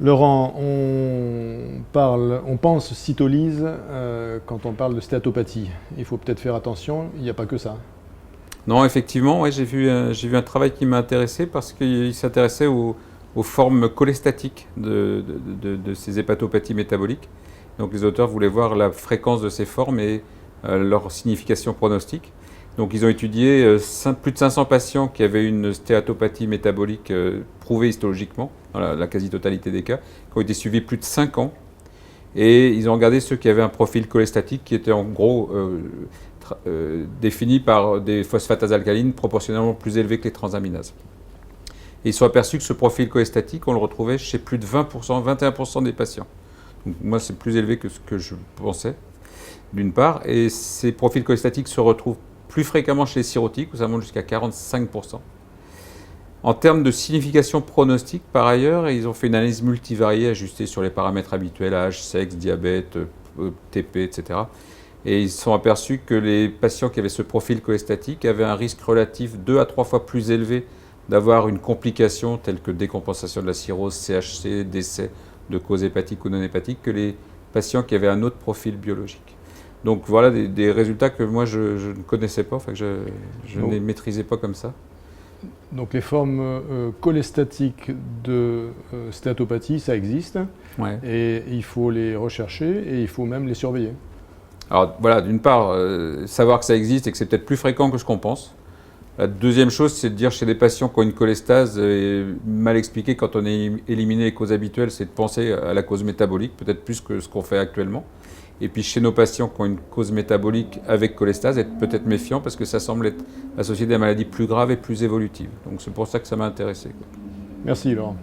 Laurent, on pense cytolyse quand on parle de stéatopathie. Il faut peut-être faire attention, il n'y a pas que ça. Non, effectivement, ouais, j'ai vu un travail qui m'a intéressé parce qu'il s'intéressait aux formes cholestatiques de ces hépatopathies métaboliques. Donc les auteurs voulaient voir la fréquence de ces formes et leur signification pronostique. Donc ils ont étudié plus de 500 patients qui avaient une stéatopathie métabolique prouvée histologiquement, dans la quasi-totalité des cas, qui ont été suivis plus de 5 ans. Et ils ont regardé ceux qui avaient un profil cholestatique qui était en gros défini par des phosphatases alcalines proportionnellement plus élevées que les transaminases. Et ils sont aperçus que ce profil cholestatique, on le retrouvait chez plus de 20%, 21% des patients. Donc moi, c'est plus élevé que ce que je pensais, d'une part. Et ces profils cholestatiques se retrouvent plus fréquemment chez les cirrhotiques, où ça monte jusqu'à 45%. En termes de signification pronostique, par ailleurs, ils ont fait une analyse multivariée ajustée sur les paramètres habituels, âge, sexe, diabète, TP, etc. Et ils se sont aperçus que les patients qui avaient ce profil cholestatique avaient un risque relatif 2 à 3 fois plus élevé d'avoir une complication telle que décompensation de la cirrhose, CHC, décès de cause hépatique ou non hépatique que les patients qui avaient un autre profil biologique. Donc voilà des résultats que moi je ne connaissais pas, enfin que je ne les maîtrisais pas comme ça. Donc les formes cholestatiques de stéatopathie, ça existe, Ouais. et il faut les rechercher et il faut même les surveiller. Alors voilà, d'une part, savoir que ça existe et que c'est peut-être plus fréquent que ce qu'on pense. La deuxième chose, c'est de dire chez des patients qui ont une cholestase mal expliquée, quand on a éliminé les causes habituelles, c'est de penser à la cause métabolique, peut-être plus que ce qu'on fait actuellement. Et puis chez nos patients qui ont une cause métabolique avec cholestase, être peut-être méfiant parce que ça semble être associé à des maladies plus graves et plus évolutives. Donc c'est pour ça que ça m'a intéressé. Merci Laurent.